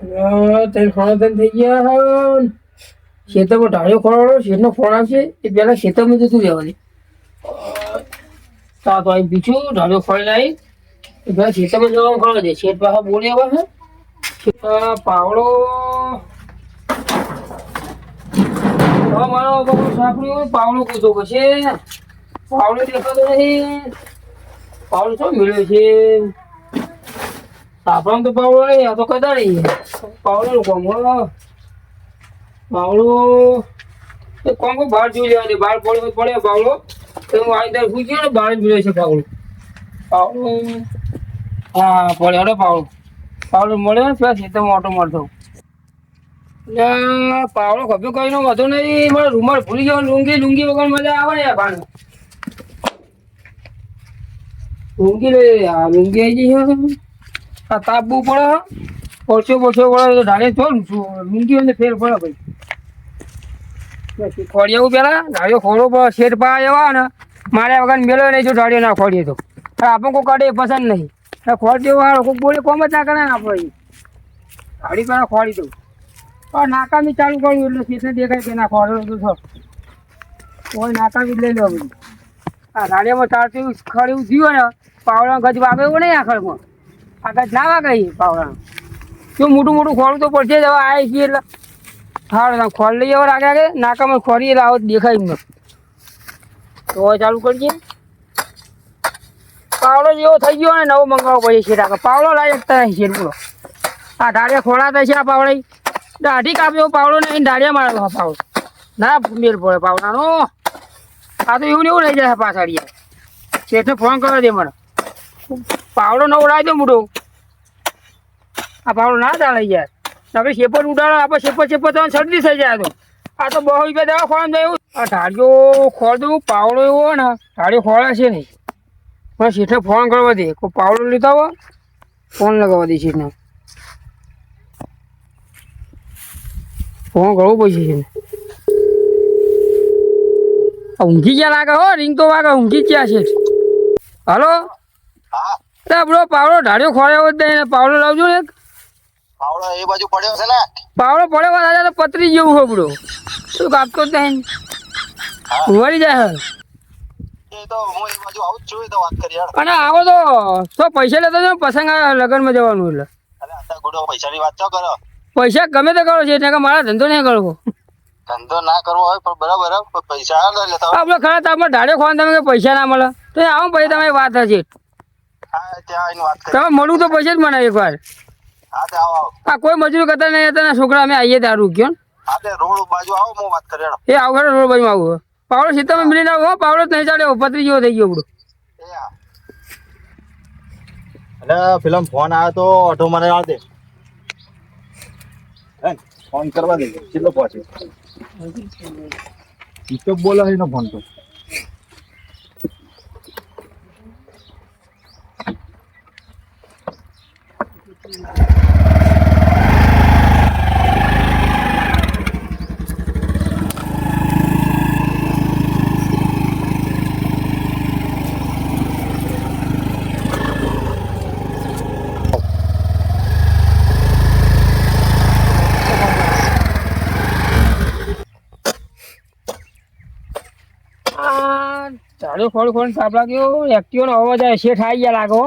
તને ખોળા થઈ ગયા. ખેતરમાં ઢાળ્યો ખોળાડો શેઠનો ફોન આવશે એ પેલા ખેતરમાં જતું રહેવાની. સાત વાગે પીછું ઢાળ્યો ખોળી લાવી એ પેલા ખેતરમાં જવાનું ખોળા દે. શેઠ પાછા બોલે આવે છે પાવડો મારો સાંકળ્યો પાવડો કૂદો પછી પાવડો દેખાતો નહીં. પાવડો શું મળ્યો છે? સાપડામાં તો પાવડો નહીં, આ તો કદાળી પાવડો નું કોમ. પાવડો કોમ બહાર જોઈ લેવા દે. બહાર પડે પાવડો તો હું આવી ત્યારે પૂછ્યો ને બહાર જ મળ્યો છે પાવડો. પાવડો હા પડે હડો પાવડો મળ્યો ને પેલા ખેતરમાં ઓટો મારતો. પાવડો ખબ્યો કઈ નો વધુ નહીં. મારે રૂમાલ ભૂલી ગયો. લુંગી વગર મજા આવે ને યાર. લુંગી લે લુંગી આવી જઈ. આ તાપ બહુ પડે ઓછો પડે ઢાળે છો લુંગી એટલે ફેર પડે ભાઈ. ખોડિયાવું પેલા ઢાળીઓ ખોડો શેર પા એવા ને મારે વગર મેળો નહીં. જો ઢાળીઓ ના ખોડીએ તો આપણે કોઈ કાઢે પસંદ નહીં. ખોડ દેવો હારો કોઈ બોલે કોમ જ ના કરે ને આપણે ઢાળી પેલા ખોડી દઉં. નાકામી ચાલુ કર્યું એટલે શેઠને દેખાય કે ના ખોડો તો કોઈ નાકામી લઈ લેવા બધું. આ ઢાળીયામાં ચાલતું ખડ એવું થયું ને પાવડા ગજ વાગે એવું નહીં. આખરમાં આગળ ના વાગે પાવડા જો મોટું ખોડું તો પડશે જ. હવે આવે છીએ એટલે હા ખોડ લઈએ હવે આગળ નાકામાં ખોરી એટલે આવો દેખાય એમને તો ચાલુ કરીએ. પાવડો જેવો થઈ ગયો ને નવો મંગાવવો પડે છે. આગળ પાવડો લાવી શકતા નહીં છે પૂરો. આ ઢાળિયા ખોળાતા છે. આ પાવડા દાઢી કાપ્યો પાવડો નહીં ઢાળિયા મારેલો પાવડો ના મેળ પડે પાવડાનો. આ તો એવું ને એવું લઈ જાય પાછળ યાર. શેઠને ફોન કરવા દે મને. પાવડો ન ઉડાવી દો મોટો. આ પાવડો ના ચાલે યાર. આપણે શેપર ઉડાડો આપણે શેપર તો શરદી થઈ જાય. તો આ તો 200 રૂપિયા દવા ખોવાનું થયું. આ ઢાળિયો ખોળ દઉં પાવડો એવો ને ઢાળિયો ખોળા છે નહીં. મને શેઠને ફોન કરવા દે. કોઈ પાવડો લીધા હોય ફોન લગાવવા દે શેઠને. ફોન કરવો પડશે છે. ઊંઘી ગયા લાગે હો. રિંગ તો વાગે ઊંઘી ગયા છે. હલો અરે બરો પાવડો ઢાળ્યો ખોળ્યો જ નહીં. પાવડો લાવજો ને. પાવડો એ બાજુ પડ્યો છે ને. પાવડો પડ્યો દાદા તો પતરી જેવું હોય બરો. શું કાપતો જ નહીં વળી જાય. એ તો હું એ બાજુ આવું જ છું. તો વાત કરી યાર. અને આવો તો પૈસા લેતો છો પસંદ લગ્નમાં જવાનું એટલે. અરે અત્યારે ગુડો પૈસાની વાત તો કરો. પૈસા ગમે તે કરો છે એટલે મારા ધંધો નહીં કરવો. ધંધો ના કરવો હોય પણ બરાબર પૈસા લેતા આપણે ખરા આપણે ઢાળે ખોવાનું તમે પૈસા ના મળે તો આવો પછી તમે વાત હશે. હા ત્યાં આવીને વાત કરી. તમે મળું તો પૈસા જ મને એકવાર. હા તે આવો. આ કોઈ મજૂરી કરતા નહીં હતા છોકરા અમે આવીએ દારૂ ગયો. હા તે રોડ બાજુ આવો હું વાત કરી. એ આવું રોડ બાજુમાં આવું પાવડો સીતામાં મિલી આવો. પાવડો જ નહીં ચાલે પતરી જેવો થઈ ગયો બધો. એટલે પેલા ફોન આવ્યો તો ઓટો મને આ દે ફોન કરવા દે. કેટલો પહોંચ્યો તો બોલો એનો ફોન તો. ઝાડો ખોળ સાપ લાગ્યો. એક્ટિવાનો અવાજ આવે. શેઠ આવી ગયા લાગો.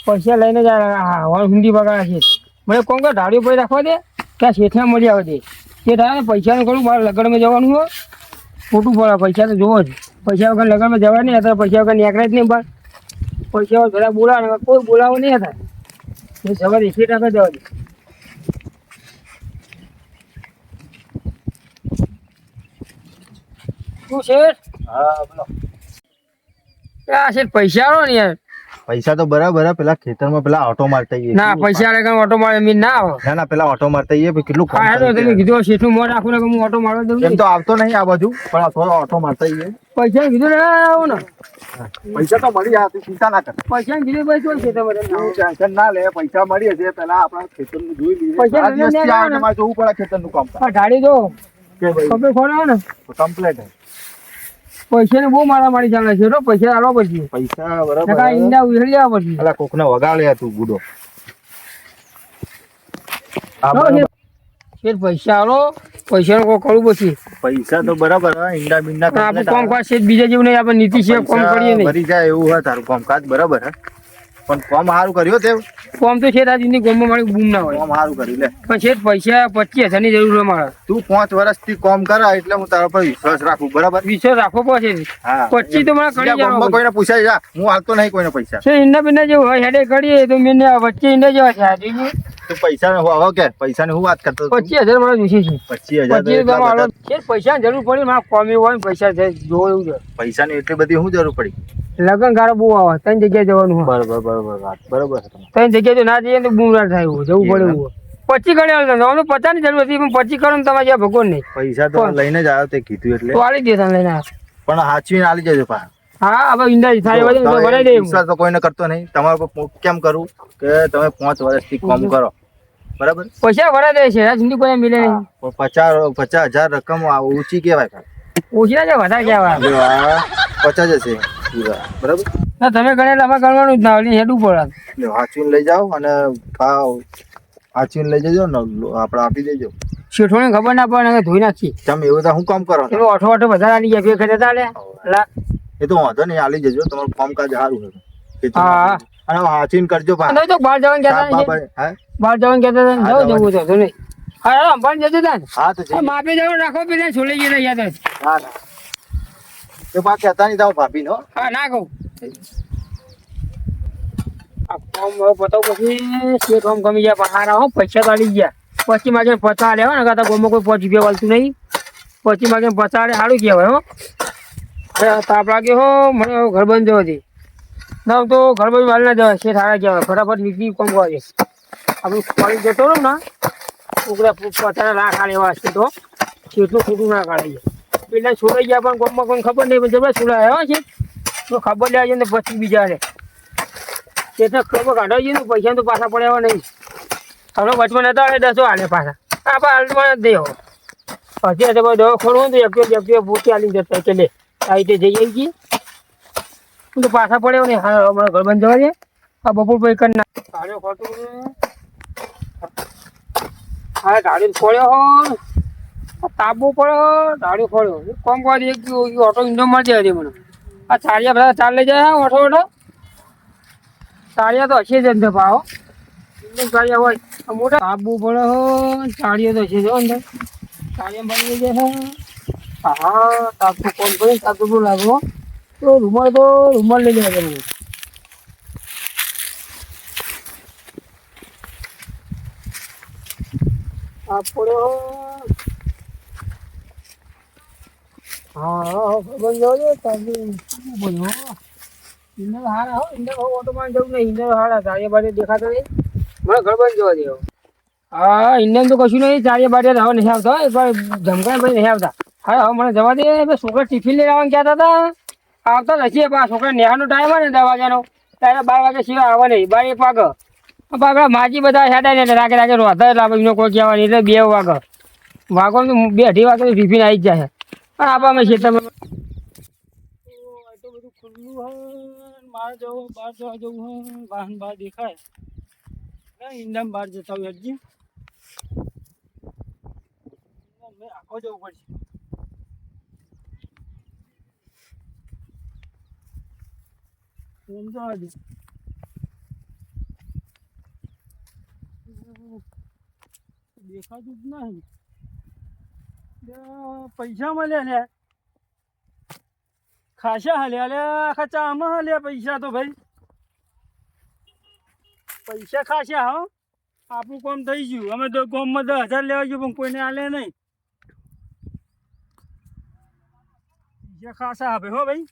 પૈસા લઈને જાય. હા ઊંડી બગાડે છે. મને કોણ કે ઢાળીઓ પડી રાખવા દે ત્યાં શેઠને મળી આવે દે. શેઠ આવે ને પૈસાનું કરું મારે લગ્નમાં જવાનું હોય ખોટું પડે. પૈસા તો જોવો જ. પૈસા વગર લગ્નમાં જવાય નહીં. અત્યારે પૈસા વગર નીકળે જ નહીં. પણ પૈસા વગર બધા બોલાવે કોઈ બોલાવો નહીં હતા. એ સવારે શેઠ આગળ જવા દે. શું શેઠ? હા બોલો. શેઠ પૈસા આવો ને યાર. પૈસા તો બરાબર. પેલા ખેતરમાં પેલા ઓટો મારતા ના પૈસા લગન ઓટો મારે મીન ના આવે. ના પેલા ઓટો મારતા કેટલું તમે કીધું શેઠું મોં રાખું ને હું ઓટો મારવા દઉં. એમ તો આવતો નહીં આ બાજુ પણ થોડો ઓટો મારતા પૈસા કીધું ને આવો ને. પૈસા તો મળી જાય. ચિંતા ના કર. પૈસા કીધું ભાઈ શું છે તમારે ટેન્શન ના લે. પૈસા મળી હશે. પેલા આપણા ખેતરનું જોઈ લઈએ. પૈસા જોવું પડે ખેતરનું કામ. ગાડી જો ખબર ખોરાવો ને કમ્પ્લેટ. પૈસા ને બહુ મારામારી ચાલે છે. પૈસા આલવા પછી પૈસા બરાબર ઈંડા ઉછળી જવા પછી. કોકને વગાડે તું ગુડો. હા, હો, બરાબર. શેઠ પૈસા આલો, પૈસાનું કોઈ કરવું પછી. પૈસા તો બરાબર હે, ઈંડા બિંડા પણ આપણું complete આવે. કામકાજ શેઠ બીજા જેવું નહીં, આપણે નીતિ છે કામ પૈસા કરીએ નહીં. ભરી જાય એવું હોય તારું કામકાજ બરાબર હે, પણ કામ સારું કર્યું તે. કામ તો શેઠ આજની ગોમમાં મારી બૂમ ના હોય. કામ સારું કર્યું લે. પણ શેઠ પૈસા 25,000 ની જરૂર છે મારે. તું 5 વર્ષથી કામ કરે એટલે હું તારા પર વિશ્વાસ રાખું બરાબર. વિશ્વાસ રાખવો પડશે. હા, 25 તો મને કરી બીજા ગામમાં જવા. કોઈને પૂછાય જા, હું હાલતો નહીં કોઈને પૈસા. છે ઈંડા બિંડા જેવું હોય હેડે કરીએ તો મેં વચ્ચે ઈંડા જેવા છે આજે તું પૈસા હવે કે પૈસા ની હું વાત કરતો હતો? 25,000 મને જોશે છે. 25,000 તો 25 એટલા મારો બધા. છે પૈસાની જરૂર પડી મારે કોમી હોય ને પૈસા છે જોવો એવું છે. પૈસાની એટલી બધી શું જરૂર પડી? લગન ગાળો બહુ આવે 3 જગ્યાએ જવાનું હોય. બરોબર વાત બરોબર છે તમારી. 3 જગ્યાએ જો ના જઈએ તો બૂમરાર થાય એવું જવું પડે એવું. 25 ગણી હાલતો જવાનું 50 ની જરૂર હતી પણ 25 કરો ને તમારે જ્યાં ભગવાન નહીં. પૈસા તો લઈને જ આવ્યો તે કીધું એટલે. તો આલી દે તને લઈને આવ્યો. પણ સાચવીને આલી જજો પા. હા હવે ઈંડા થાય વધે તો ભરાઈ દે. વિશ્વાસ તો કોઈને કરતો નહીં તમારા પર કેમ કરું કે તમે 5 વર્ષથી કામ કરો બરાબર. પૈસા ભરાઈ દે છે જિંદગી કોઈ મિલે નહીં. 50,000 રકમ ઊંચી કેવાય. ઓછી ના જાય વધારે કહેવાય. 50 હશે બરાબર. ના તમે ગણેલા અમારે ગણવાનું જ ના હોય હેડું પડે. સાચવીને લઈ જાઓ અને સાચવીને લઈ જજો ને આપણે આપી દેજો. શેઠોને ખબર ના પડે ને ધોઈ નાખી. તમે એવું તો શું કામ કરો? એનો ઓઠો વધારે આલી ગયા ફેર જતા લે. એ તો વાંધો નહીં આલી જજો તમારું કામકાજ સારું છે. હા અને સાચવીને કરજો પા. તો બહાર જવાનું કહેતા નહીં. બહાર જવાનું કહેતા હતા ને જાવ જવું તો નહીં. હા અંબાણી જતો હતા ને. હા તો જઈએ. માપે જવાનું રાખો પેલા છોડી ગયા યાદ જ. હા એ પા કહેતા નહીં તાવ ભાભી નો. હા ના કહું આ ફોર્મ હવે પતાવ પછી શેઠ ફોર્મ ગમી ગયા પણ હારા હો પૈસા તો આલી ગયા. પછી માગે પચા લેવા ને કાં ગોમાં કોઈ 5 રૂપિયા વાલતું નહીં. પછી માગે પચા લે સારું કહેવાય હો. તાપ લાગે હો મને ઘર બંધ જવા દે ના તો ઘર બંધ વાલ ના જવાય શેઠ હારા કહેવાય ફટાફટ નીકળી કોમ કરે આપણું કોલેજ જતો રહો ને ઉગડા પચાના લાખ આ લેવા છે તો શેઠનું ખોટું ના કાઢીએ પેલા છોડાઈ ગયા પણ ગોમમાં કોઈ ખબર નહીં પણ જબરા છોડાયા છે તો ખબર લેવા છે ને પછી બીજા રે શેઠને ખબર કાઢવા જઈએ ને પૈસા તો પાછા પડ્યા નહીં હવે વચમાં નતા 10 હાલે પાછા આપણે હાલમાં જ દેવો પછી દવા ખોલવું તો એક પોતે આલી જતા કે લે આ રીતે જઈએ છીએ તો પાછા પડ્યો ને હા અમારા ઘર બંધ જવા દે આ બપોર પછી કરી ના ગાડીઓ ખોટું હા ગાડી ખોલ્યો હો તાબુ પડ્યો ગાડી ખોલ્યો કોમ કરી એક ઓટો ઇન્ડો મારી દે મને આ ચારિયા બધા ચાલ લઈ જાય ઓટો ચારિયા તો હશે જ અંદર ભાવ ઇન્ડો ચારિયા હોય મોટા તાબુ પડે હો ચારિયા તો હશે જો અંદર ચારિયા બની જાય હા તાબુ કોમ કરી તાબુ બહુ લાગો તો રૂમાલ લઈ લેવા મને આ પડ્યો હા બંધ જાવ તાબુ બન્યો ઇન્ડર હારા હો ઇન્ડર ઓટોમાં જવું નહીં ઇન્ડર હારા ચારિયા બાજુ દેખાતો નહીં મને ઘર બંધ જવા દેવો હા ઇન્ડિયન તો કશું નહીં ચારિયા બાજુ હવે નહીં આવતા એકવાર જમકાને ભાઈ નહીં આવતા હા હવે મને જવા દે છોકરા ટિફિન લઈને આવવાનું કહેતા હતા આવતા જ હશે પણ છોકરા નેહાનો ટાઈમ હોય ને 10 વાગ્યાનો ત્યારે 12 વાગ્યા સિવાય આવે નહીં 12 1 વાગે પાછા માજી બધા હેડાય ને રાગે રાગે રોધા એટલે આપણે કોઈ કહેવાની એટલે 2 વાગે વાગો તો 2-2:30 વાગે ટિફિન આવી જ જાય પણ આપણે અમે ખેતરમાં એટલું બધું ખુલ્લું હોય મારે જવું બહાર જવા જવું હોય વાહન બહાર દેખાય ઈંડામાં બહાર જતા હોય હજી મેં આખો જવું પડશે સમજાવા દે દેખાતું જ નહીં પૈસા મળ્યા લે ખાસા હાલ્યા લે આખા ચામાં હાલ્યા પૈસા તો ભાઈ પૈસા ખાસા હો આપણું કામ થઈ ગયું અમે તો ગામમાં 10,000 લેવા ગયું પણ કોઈને આલે નહીં પૈસા ખાસા આપે હો ભાઈ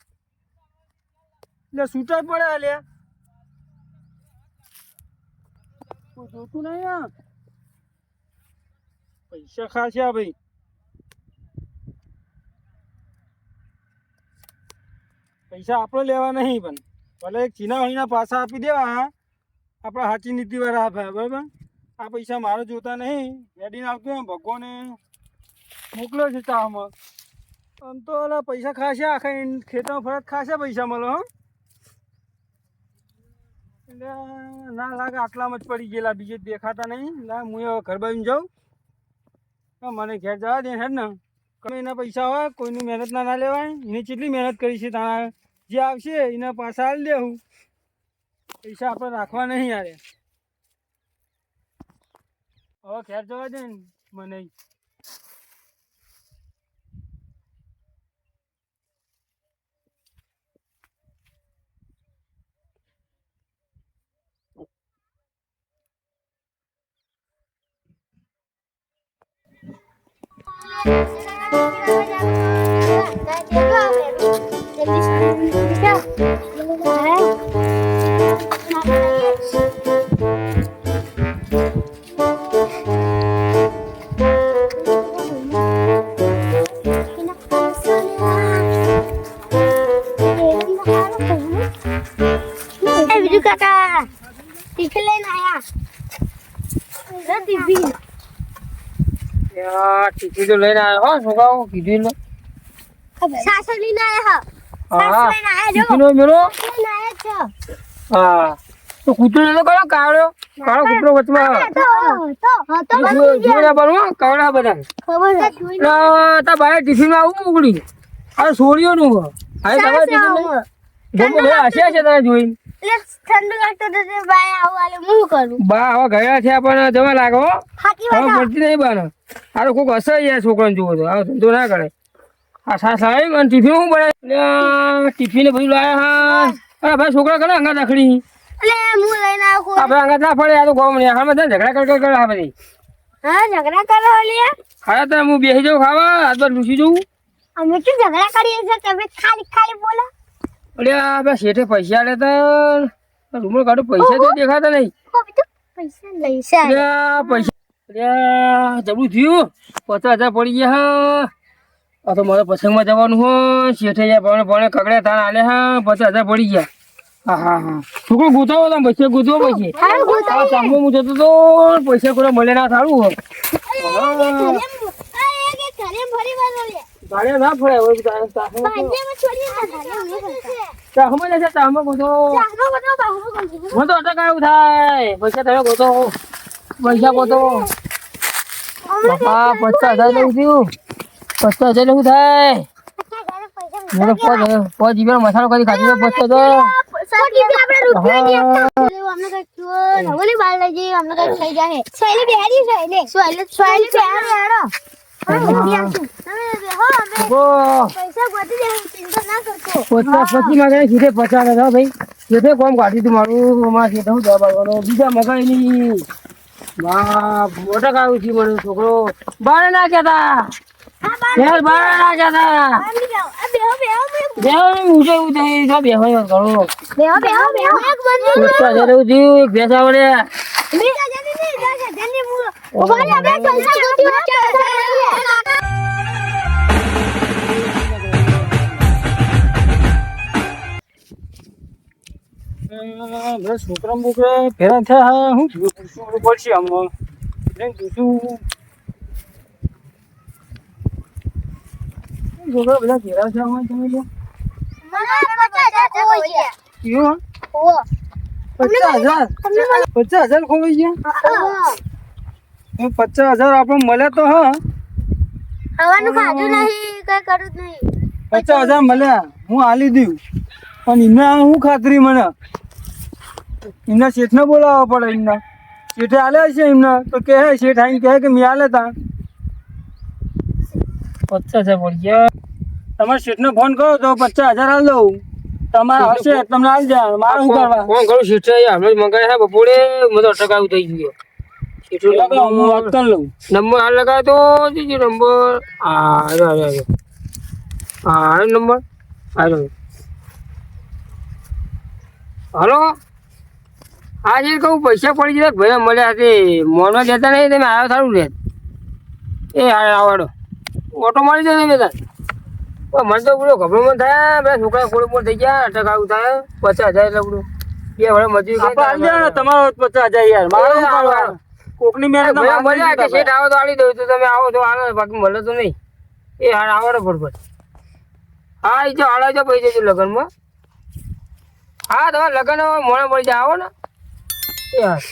એટલે છૂટા પડે આલે કોઈ જોતું નહીં આ પૈસા ખાસા ભાઈ પૈસા આપણે લેવા નહીં પણ ભલે એક ચીના ભાઈના પાછા આપી દેવા આપણે સાચી નીતિવાળા આપે બરાબર આ પૈસા મારે જોતા નહીં વેડીને આવતું હોય ભગવાને મોકલ્યો છે ચામાં આમ તો ઓલા પૈસા ખાશે આખા ખેતરમાં ફરત ખાશે પૈસા મળે હો એટલે ના લાગે આટલામાં જ પડી ગયેલા, બીજે જ દેખાતા નહીં. ના હું હવે ઘર બાજુ જાઉં. હા, મને ઘેર જવા દે હેડ ને. ગમે એના પૈસા હોય કોઈની મહેનત ના લેવાય. એને કેટલી મહેનત કરી છે તારા, જે આવશે એના પાછા હાલ દેવું. પૈસા આપણે રાખવા નહીં યાર. હવે ઘેર જવા દે ને મને. બીજું કાકા ટિફિન લઈને આયા. ટિફિન ટીકી તો લઈને આવ્યો હો છોકરાઓ કીધું ને. સાસુ લઈને આયા. હા લઈને આયા જો. ટીકીનો મેળો. લઈને આયા છો. હા તો કૂતરો નતો કાળો કાળો કૂતરો વચમાં જોયા બનવા કાવડા બધા. તા બાય ટિફિન માં આવું ઉગડી આ સોળીઓ નું હવે તમારે ટિફિન ગમે હશે છે તને જોઈને. ઠંડુ લાગતું તો ભાઈ આવું આલે હું કરું. બા હવે ગયા છે પણ જવા લાગો હાકી હવે પડતી નહીં બાને. આ તો કોઈક હશે યાર છોકરાને જોવો તો આ ધંધો ના કરે. આ સાસ આવી અને ટિફિન શું બનાવે ટિફિન બધું લાયા હા. અરે ભાઈ છોકરા કરે અંગા દાખડી એટલે હું લઈને આવું. આપણે અંગા ના પડે. આ તો ગોમ ને હાલમાં ઝઘડા કરે આ બધી. હા ઝઘડા કરો લે. હા તો હું બેસી જાઉં ખાવા હાથ બાર લૂસી જવું. અમે તો ઝઘડા કરીએ છીએ તમે ખાલી ખાલી બોલો. અરે આપડે શેઠે પૈસા લેતા રૂમર કાઢો પૈસા તો દેખાતા નહીં. પૈસા લઈશે. પૈસા જબરું થયું 50,000 પડી ગયા હા. આ તો મારે પસંદમાં જવાનું હોય શેઠે ભણે કગડ્યા તાણ આલે હા 50,000 પડી ગયા. હા હા હા છોકરો ગોતાવો તમે પૈસા ગોતવો પછી ચાંદો હું જતો તો પૈસા કોઈ મળે ના સારું હોય. ભાડે ના ફરે ચાહમાં જશે ચાહમાં ગોતો હું તો અટક એવું થાય પૈસા તમે ગોતો પૈસા ગોતો. બાપા 50,000 લેવું થયું 50,000 લેવું થાય. મને 5 જીબી મસાલો કરી ખાધી 50,000. સીધે 50,000 ભાઈ સીધે કોમ કાઢી તું મારું અમારા સીધે હું જવાબ આવવાનો બીજા મગાઈ ની. બાપ મોટા કાઢું છું મને છોકરો બાર ના કહેતા યાર બાર ના કહેતા બેહો ઊંચે ઊંચે બેહો કરો 50,000 એવું થયું એક ભેંસા વડે. છોકરા બોકરા ભેરા થયા હું પૂછવું પડશે આમાં પૂછું. છોકરા બધા ભેરા થયા હોય તમે તો 50,000 ખોવાઈ ગયા. 50,000 આપણે મળ્યા તો હા ખાવાનું ખાધું નહીં કઈ કરું જ નહીં. 50,000 મળ્યા હું આલી દઉં પણ એમને શું ખાતરી મને એમના શેઠને બોલાવવા પડે. એમના શેઠે આલ્યા છે એમને તો કે શેઠ આવીને કહે કે મેં આલે તા 50,000 પડી ગયા. તમારા શેઠને ફોન કરો તો 50,000 આલ દઉં. તમારે હશે તમને આલ જાય મારે શું કરવા. કોણ કરું શેઠે હમણાં જ મંગાયા હા બપોરે મને અટક આવું થઈ ગયું. હું વાત કરી લઉં. નંબર હાલ લગાવ્યો તો બીજો નંબર હા નંબર હાલો હલો હા જે કહું પૈસા પડી ગયા ભાઈ મળ્યા તે મોનો દેતા નહીં તમે આવ્યો સારું રહે. એ હા આવડો ઓટો મારી દો તમે તાર મને તો પૂરો ગભરામણ થાય બધા છોકરા કોડ મોડ થઈ ગયા અટક આવું થાય 50,000 એટલે પૂરું 2 વડે મજૂરી તમારો 50,000 યાર મારે શું કરવા. કોકની મહેનત મજા કે શેઠ આવો તો આલી દઉં તો તમે આવો તો આલો બાકી મળે તો નહીં. એ હાલ આવડે ફટફટ હા એ જો હાલ આવજો પૈસા જો લગ્નમાં હા તમારે લગ્ન મોડે મળી જાય આવો ને યાર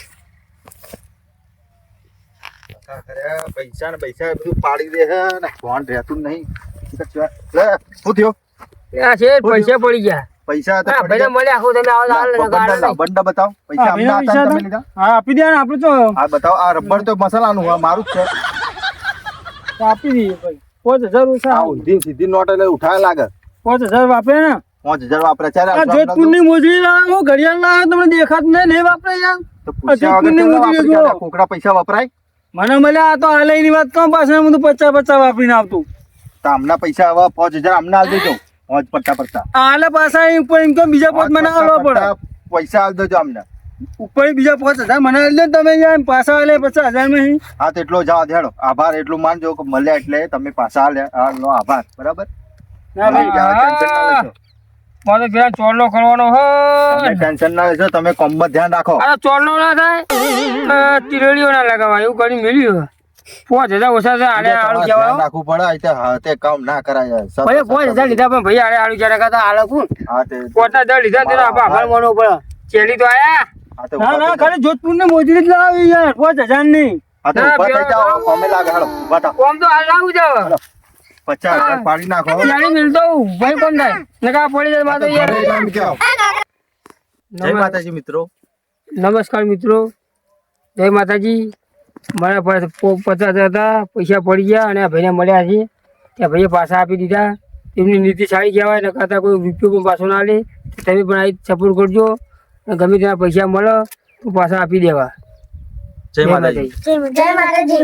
પૈસા ને પૈસા બધું પાડી દે છે ને ફોન રહેતું જ નહીં લે શું થયો છે પૈસા પડી ગયા પૈસા તો હા પડી ભાઈ મળે આખું તમે આવો ગયા. બંડા બતાવો પૈસા હા, અમને પૈસા હતા તો- તમે લીધા હા આપી દે ને આપણે તો આ બતાવો આ રબર તો મસાલાનું હોય મારું જ છે આપી દઈએ ભાઈ 5000 ઓછા આ ઊંધી સીધી નોટ એટલે ઉઠાય લાગે 5000 વાપરે ને 5000 વાપરે ચાલે આ જોધપુરની મોજડી લાવો ઘડિયાળ લાવો તમને દેખાતું નહીં વાપરે યાર તો પૂછ્યા વગર જોધપુરની કેમ ના મોજડી વાપરી જુઓ. ચાલે? કોકડા પૈસા વપરાય મને મળ્યા આ તો હાલની વાત કહું પાછળ હું તો 50 વાપરીને આવતું તો આમના પૈસા હવે 5000 આમને આલ દેજો પોંચ પટ્ટા પડતા આ હાલે પાછા અહીં ઉપર એમ કહો બીજા પોત મને આવવા પડે પૈસા આલ દેજો આમને ઉપર બીજા 5000 મને આલી દે ને તમે યાર પાછા હાલે 50000 માં હા તો એટલો જવા દેડો આભાર એટલું માનજો કે મળ્યા એટલે તમે પાછા આલ્યા નો આભાર બરાબર ના ભાઈ ટેન્શન ના લેશો મારે પેલા ચોરનો કરવાનો તમે ટેન્શન ના લેશો તમે કોમમાં ધ્યાન રાખો અરે ચોરનો ના થાય તિરડીઓ ના લગાવાય એવું કરી મેલ્યું 5000 ઓછા છે આને આળુ તમારે ધ્યાન કહેવાય રાખવું પડે એટલે હા તે કામ ના કરાય ભાઈ 5000 લીધા પણ ભાઈ આને આળુ ક્યારે કરતા આલે કોણ હા તે 5000 લીધા તેનો આભાર માનવો પડે ચેલી તો આયા હા તો ના ઉભા ના થઈ ખાલી જોધપુર ને મોજડી જ લાવી યાર 5000 ની જાઓ. હા તો ઉભા થઈ જાઓ કોમે લાગે હાલો ઉભા થાઓ. કોમ તો હાલ લાવું જાવ 50,000 પાડી નાખો જાણી મિલતો ભાઈ કોમ થાય નકા પડી જાય માતો યાર ઘરે જઈને કહો. જય માતાજી મિત્રો નમસ્કાર મિત્રો જય માતાજી મારા પાસે 50,000 હતા પૈસા પડી ગયા અને આ ભાઈને મળ્યા છે ત્યાં ભાઈએ પાછા આપી દીધા એમની નીતિ સારી કહેવાય ને કરતા કોઈ રૂપિયો પણ પાછો ના લે તમે પણ આવી સપોર્ટ કરજો અને ગમે તેના પૈસા મળે તો પાછા આપી દેવા જય માતાજી જય માતાજી